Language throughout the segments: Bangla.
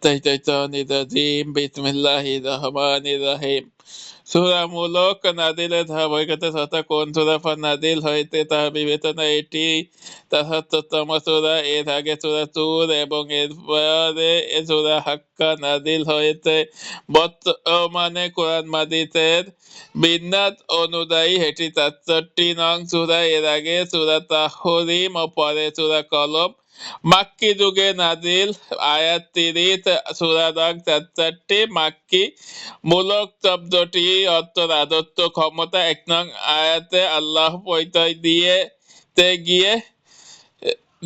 তাইতাইতানিরাজিম বিসমিল্লাহির রহমানির রহিম। সূরা মুলক নাজিলের ধারাবাহিকতা তথা কোন সূরা নাজিল হয়েছে তার বিবেচনা এটি ৭৩তম সূরা। এর আগে সূরা তুর এবং এরপরে সূরা হাক্কা নাজিল হয়েছে। বর্তমানে কোরআন মাজিদের বিন্যাস অনুযায়ী এটি ৬৪ নং সূরা। এর আগে সূরা তাহরিম ও পরে সূরা কলম। মাক্কি যুগে নাজিল, আয়াত ৩০, সূরা নং ৬৪। মাক্কি। মূলক শব্দটি অর্থ রাজত্ব, ক্ষমতা। ১ নং আয়াতে আল্লাহ পরিচয়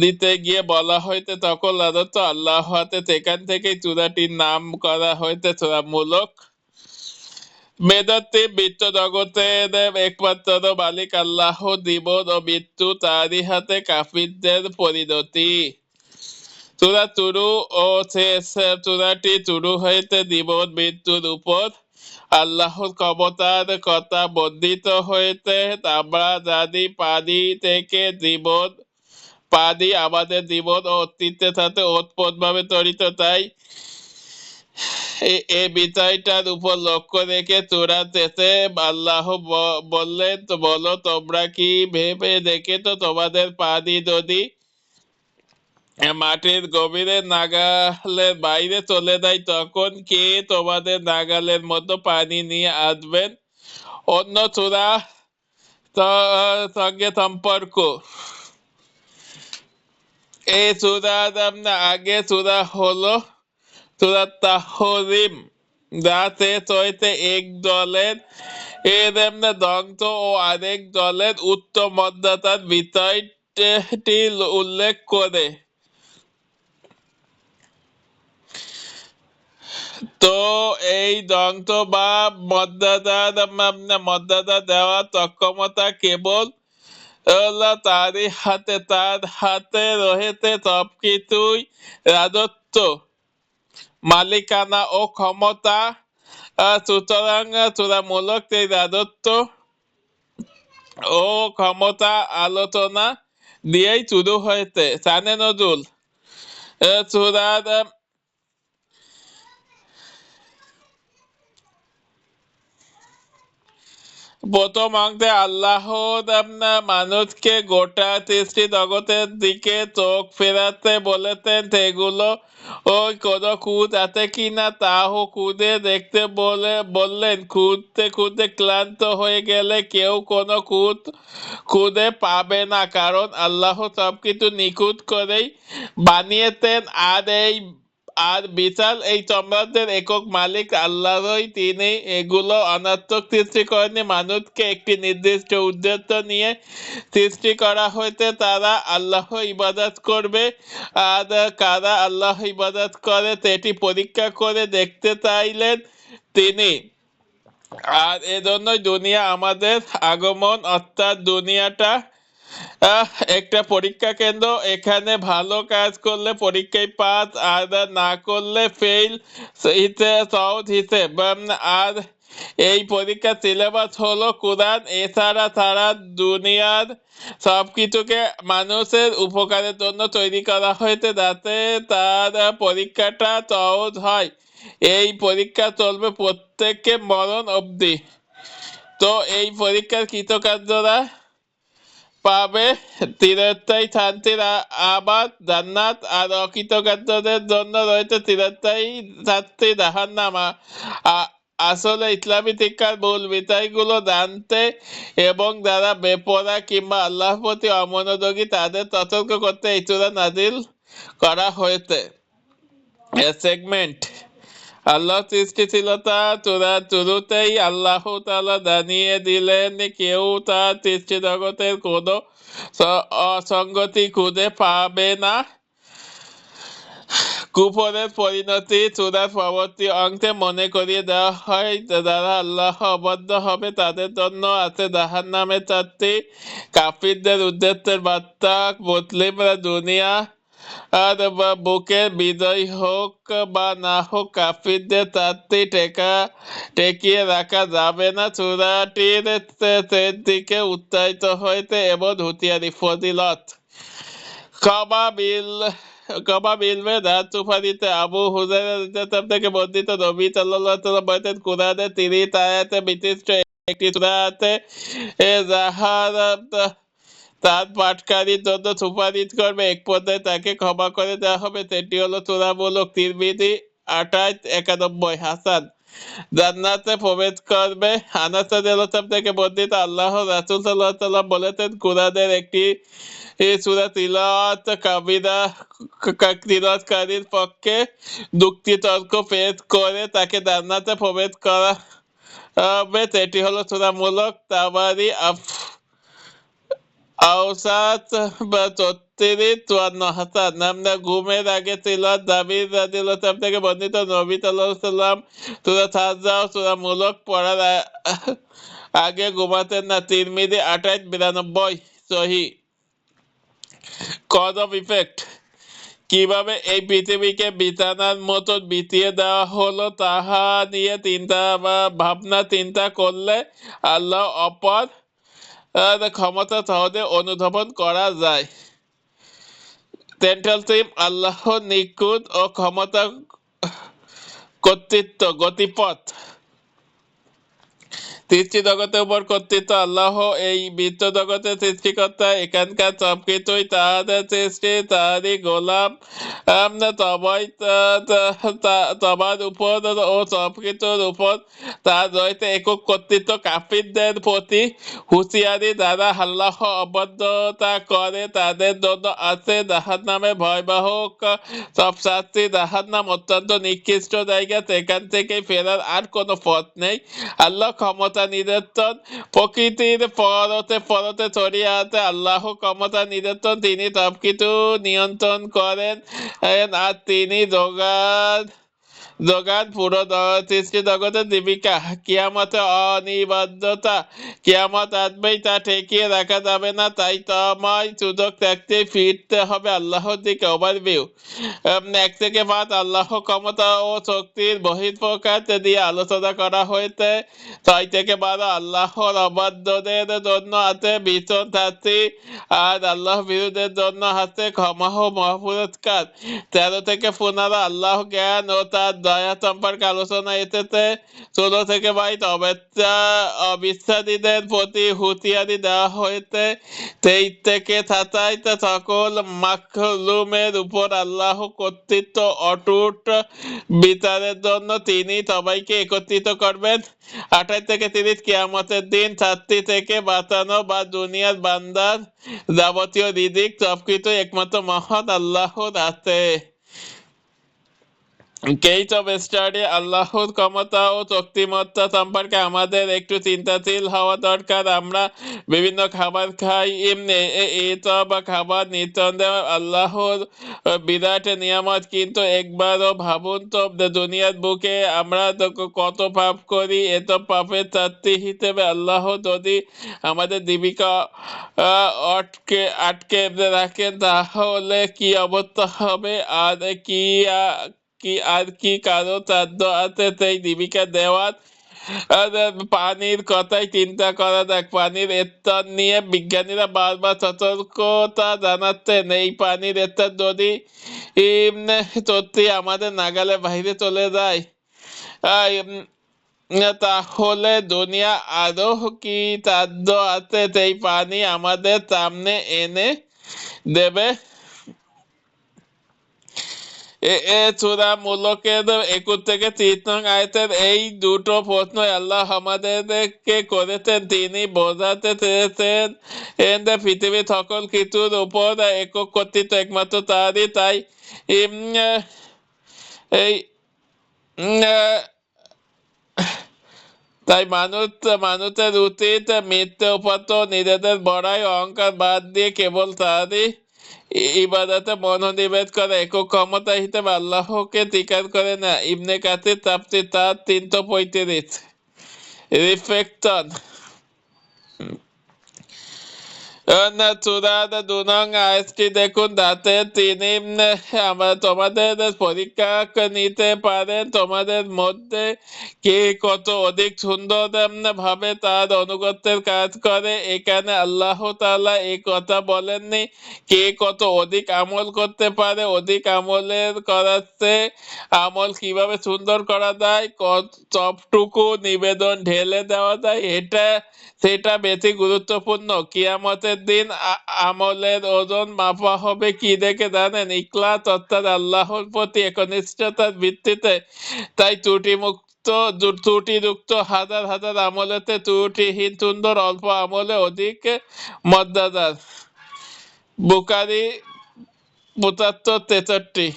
দিতে গিয়ে বলা হয়েছে সকল রাজত্ব আল্লাহ হাতে, সেখান থেকে সূরাটির নাম করা হয়েছে সূরা মুলক। বেদান্তে বিশ্ব জগতের একমাত্র মালিক আল্লাহ, জীবন ও মৃত্যু তারই হাতে, কাফিরদের পরিণতি। সূরা শুরু ও শেষ। সূরাটি শুরু হয়েছে জীবন মৃত্যুর উপর আল্লাহর ক্ষমতার কথা বর্ণিত হয়েছে। আমরা জানি পানি থেকে জীবন, পানি আমাদের জীবন ও অস্তিত্বের সাথে ওতপ্রোতভাবে জড়িত। তাই এই বিষয়টার উপর লক্ষ্য রেখে সূরার শেষে আল্লাহ বললেন, বলো তোমরা কি ভেবে দেখেছো তোমাদের পানি যদি মাটির গভীরে নাগালের বাইরে চলে যায় তখন কে তোমাদের নাগালের মতো পানি নিয়ে আসবেন? অন্য সূরা সঙ্গে সম্পর্ক। এই সূরার আগে সূরা হলো সূরা তাহরিম, যা শেষ হয়েছে এক দলের ধ্বংস ও আরেক দলের উত্তম মর্যাদার বিষয়টি উল্লেখ করে। তো এই ধ্বংস বা মর্যাদা দেওয়ার সক্ষমতা কেবল তারই হাতে। তার হাতে রয়েছে সবকিছুই, রাজত্ব, মালিকানা ও ক্ষমতা। সুতরাং সূরা মুলক এই রাজত্ব ও ক্ষমতা আলোচনা দিয়েই শুরু হয়েছে। শানে নজুল। সূরার প্রথম অংশে আল্লাহ মানুষকে গোটা সৃষ্টি জগতের দিকে চোখ ফেরাতে বলেছেন। সেগুলো ওই কোনো খুঁত আছে কিনা তাও খুঁজে দেখতে বললেন। খুঁজতে খুঁজতে ক্লান্ত হয়ে গেলে কেউ কোনো খুঁজে পাবে না, কারণ আল্লাহ সবকিছু নিখুঁত করেই বানিয়েছেন। আর বিশাল এই সম্রাটের একক মালিক আল্লাহই। তিনি এগুলো অনাত্মক সৃষ্টি করেননি। মানুষকে একটি নির্দিষ্ট উদ্দেশ্য নিয়ে সৃষ্টি করা হয়েছে, তারা আল্লাহ ইবাদত করবে। আর কারা আল্লাহ ইবাদত করে সেটি পরীক্ষা করে দেখতে চাইলেন তিনি। আর এজন্যই দুনিয়া আমাদের আগমন, অর্থাৎ দুনিয়াটা একটা পরীক্ষা কেন্দ্র। এখানে ভালো কাজ করলে পরীক্ষায় পাস, আর না করলে ফেল সহজ হিসেব। আর এই পরীক্ষার সিলেবাস হলো কোরআন। এছাড়া সারা দুনিয়ার সবকিছুকে মানুষের উপকারের জন্য তৈরি করা হয়েছে, যাতে তার পরীক্ষাটা সহজ হয়। এই পরীক্ষা চলবে প্রত্যেককে মরণ অবধি। তো এই পরীক্ষার কৃতকার্যরা পাবে চিরস্থায়ী শান্তির আবাদ জান্নাত, আর অকৃতকার্যদের জন্য রয়েছে চিরস্থায়ী শাস্তি জাহান্নাম। আসলে ইসলামী শিক্ষার মূল বিষয়গুলো জানতে এবং যারা বেপরোয়া কিংবা আল্লাহর প্রতি অমনোযোগী তাদের সতর্ক করতে এই সূরা নাজিল করা হয়েছে। সেগমেন্ট। আল্লাহ সৃষ্টিশীলতা সূরার শুরুতেই আল্লাহ তাআলা জানিয়ে দিলেন কেউ তার সৃষ্টি জগতের কোনো অসঙ্গতি খুঁজে পাবে না। কুফরের পরিণতি সূরার পরবর্তী অংশে মনে করিয়ে দেওয়া হয়। যারা আল্লাহ অবাধ্য হবে তাদের জন্য আছে জাহান্নামের শাস্তি। কাফিরদের উদ্দেশ্যের বার্তা, মুসলিমরা দুনিয়া আর বুকে বিজয় হোক বা না হোক, কাফিরদের শাস্তি ঠেকিয়ে রাখা যাবে না। সূরাটির শেষ দিকে উচ্চারিত হয়েছে এবং হুঁশিয়ারি, ফজিলত, ক্ষমা, বিল কমা মিলবে না তুফানিতে। আবু হুরায়রা থেকে বর্ণিত, নবী সাল্লাল্লাহু আলাইহি ওয়াসাল্লাম বলেছেন, কুরআনের 30 আয়াতে বিশিষ্ট একটি সূরা আছে যাহারা তার পাঠকারীর জন্য সুপারিশ করবে, এক পর্যায়ে তাকে ক্ষমা করে দেওয়া হবে। সেটি হলো সূরা মুলক, তিরমিজি 2891, হাসান। জান্নাতে প্রবেশ করবে। আনাস রাদিয়াল্লাহু থেকে বর্ণিত, আল্লাহ রাসূল সাল্লাল্লাহু আলাইহি ওয়াসাল্লাম বলেছেন, কুরআনের একটি সূরা তিলাওয়াতকারীর পক্ষে যুক্তিতর্ক পেশ করে তাকে জান্নাতে প্রবেশ করা হবে। সেটি হলো সূরা মুলক, তাবারি আওসাত বা 34-54, হাসান। নামনা ঘুমের আগে তিলাওয়াত, জাবির রাদিয়াল্লাহু থেকে বর্ণিত, নবী সাল্লাল্লাহু আলাইহি ওয়াসাল্লাম সূরা সাজদা ও সূরা মুলক পড়ার আগে ঘুমাতেন না। তিরমিজি 2892, সহিহ। Cause of effect. কিভাবে এই পৃথিবীকে বিছানার মতো বিছিয়ে দেওয়া হলো তাহা নিয়ে ভাবনা চিন্তা করলে আল্লাহ অপর ক্ষমতা সহজে অনুধাবন করা যায়। সেন্ট্রাল থিম, আল্লাহর নিখুঁত ও ক্ষমতা, কর্তৃত্ব, গতিপথ। সৃষ্টি জগতের উপর কর্তৃত্ব। আল্লাহ এই বিশ্ব জগতের সৃষ্টিকর্তা। এখানকার সবকিছুই তাহাদের সৃষ্টি, তাহারই গোলাম। সবার উপর ও সবকিছুর উপর তার রয়েছে একক কর্তৃত্ব। কাফিরদের প্রতি হুঁশিয়ারি, যারা আল্লাহ অবাধ্যতা করে তাদের জন্য আছে জাহান্নামে ভয়াবহ সব শাস্তি। জাহান্নাম অত্যন্ত নিকৃষ্ট জায়গা, সেখান থেকে ফেরার আর কোনো পথ নেই। আল্লাহ ক্ষমতা নিদর্শন, প্রকৃতির পরতে পরতে ছড়িয়ে আছে আল্লাহ ক্ষমতা নিদর্শন। তিনি সবকিছু নিয়ন্ত্রণ করেন আর তিনি জগান পুরো সৃষ্টি জগতের জীবিকা। কিয়ামতে অনিবার্যতা, কিয়ামত আসবেই, তা ঠেকিয়ে রাখা যাবে না। তাই তোমায় সুযোগ থাকতে ফিরতে হবে আল্লাহর দিকে। ওভারভিউ। 1 থেকে 5 আল্লাহ ক্ষমতা ও শক্তির বহিঃপ্রকাশ দিয়ে আলোচনা করা হয়েছে। 6 থেকে 12 আল্লাহর অবাধ্যদের জন্য আছে ভীষণ শাস্তি আর আল্লাহ বিরুদ্ধের জন্য আছে ক্ষমা ও মহাপুরস্কার। 13 থেকে 15 আল্লাহ জ্ঞান ও তার দয়া সম্পর্কে আলোচনা এসেছে। 16 থেকে 22 অবিশ্বাসীদের প্রতি হুঁশিয়ারি দেওয়া হয়েছে। 23 থেকে 27 সকল মাখলুমের উপর আল্লাহ কর্তৃত্ব অটুট, বিচারের জন্য তিনি সবাইকে একত্রিত করবেন। 28 থেকে 30 কিয়ামতের দিন শাস্তি থেকে বাঁচানো বা দুনিয়ার বান্দার যাবতীয় রিজিক সবকিছু একমাত্র মহান আল্লাহর আছে। কেস অফ স্টাডি, আল্লাহর ক্ষমতা ও শক্তিমত্তা সম্পর্কে আমাদের একটু চিন্তাশীল হওয়া দরকার। আমরা বিভিন্ন খাবার খাই, এসব খাবার নিঃসন্দেহে আল্লাহর বিরাট নিয়ামত, কিন্তু একবারও ভাবুন তো দুনিয়ার বুকে আমরা কত পাপ করি। এসব পাপের শাস্তি হিসেবে আল্লাহ যদি আমাদের জীবিকা আটকে রাখেন তাহলে কি অবস্থা হবে। আর কি কারো সাধ্য আছে সেই জীবিকা দেওয়ার। পানির কথাই চিন্তা করা যাক। পানির স্তর নিয়ে বিজ্ঞানীরা বারবার সতর্কতা জানাচ্ছেন। এই পানির স্তর যদি সত্যি আমাদের নাগালের বাইরে চলে যায় তাহলে দুনিয়া আরো কি সাধ্য আছে সেই পানি আমাদের সামনে এনে দেবে। সূরা মুলকের 21 থেকে 30 নং আয়াতের এই দুটো প্রশ্ন আল্লাহ আমাদেরকে করেছেন। তিনি বোঝাতে চেয়েছেন পৃথিবীর সকল কিছুর উপর একক কর্তৃত্ব একমাত্র তারই। তাই এই তাই মানুষের উচিত মিথ্যে উপাত্ত নিজেদের বড়াই অহংকার বাদ দিয়ে কেবল তারই ইবাদতে মনোনিবেশ করে একক ক্ষমতা হিসেবে আল্লাহকে স্বীকার করে না। ইবনে কাসির তাফসীর 335। রিফ্লেকশন। চূড়ার ২ নং আয়াতটি দেখুন, যাতে তিনি তোমাদের পরীক্ষা নিতে পারেন তোমাদের মধ্যে কে কত অধিক সুন্দর ভাবে তার অনুগত্যের কাজ করে। এখানে আল্লাহ তাআলা এই কথা বলেননি কে কত অধিক আমল করতে পারে, অধিক আমলের করাতে আমল কিভাবে সুন্দর করা যায়, সবটুকু নিবেদন ঢেলে দেওয়া যায়, সেটা বেশি গুরুত্বপূর্ণ। কিয়ামতের দিন আমলের ওজন মাপা হবে কি দেখে জানেন? ইখলাস, অর্থাৎ আল্লাহর প্রতি একনিষ্ঠতার ভিত্তিতে। তাই ত্রুটিযুক্ত হাজার হাজার আমলেতে ত্রুটিহীন সুন্দর অল্প আমলে অধিক মর্যাদার। বুখারী ৭৫-৬৩।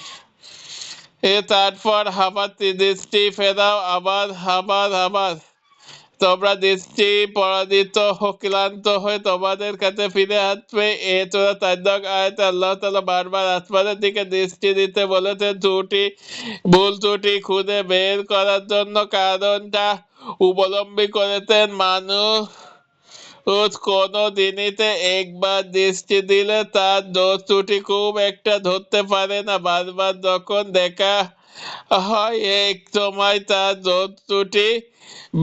তারপর আবার দৃষ্টি ফেরাও, আবার তোমরা দৃষ্টি পরাজিত ক্লান্ত হয়ে তোমাদের কাছে ফিরে আসবে। এ সূরা ৪ আয়াতে আল্লাহ তাআলা বারবার আসমানের দিকে দৃষ্টি দিতে বলেছেন ভুল ত্রুটি খুঁজে বের করার জন্য। কারণটা অবলম্বন করেছেন মানুষ কোনো জিনিসে একবার দৃষ্টি দিলে তার দোষ ত্রুটি খুব একটা ধরতে পারে না। বারবার যখন দেখা হয় এক সময় তার দোষ ত্রুটি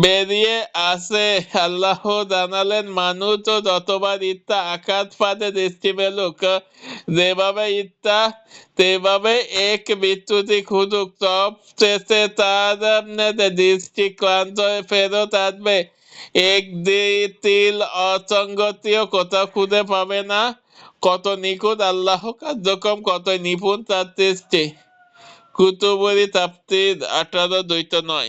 বেরিয়ে আসে। আল্লাহ জানালেন, মানুষ যতবার ইচ্ছা আকাশ পাতে দৃষ্টি মেলুক, যেভাবে ইচ্ছা সেভাবে এক বিচ্যুতি খুঁজুক, সব শেষে তার দৃষ্টি ক্লান্ত হয়ে ফেরত আসবে। এক তিল অসঙ্গতিও কোথাও খুঁজে পাবে না। কত নিখুঁত আল্লাহ কার্যক্রম, কতই নিপুণ তার সৃষ্টি। কুতুবুরি তাফসীর ১৮-২-৯।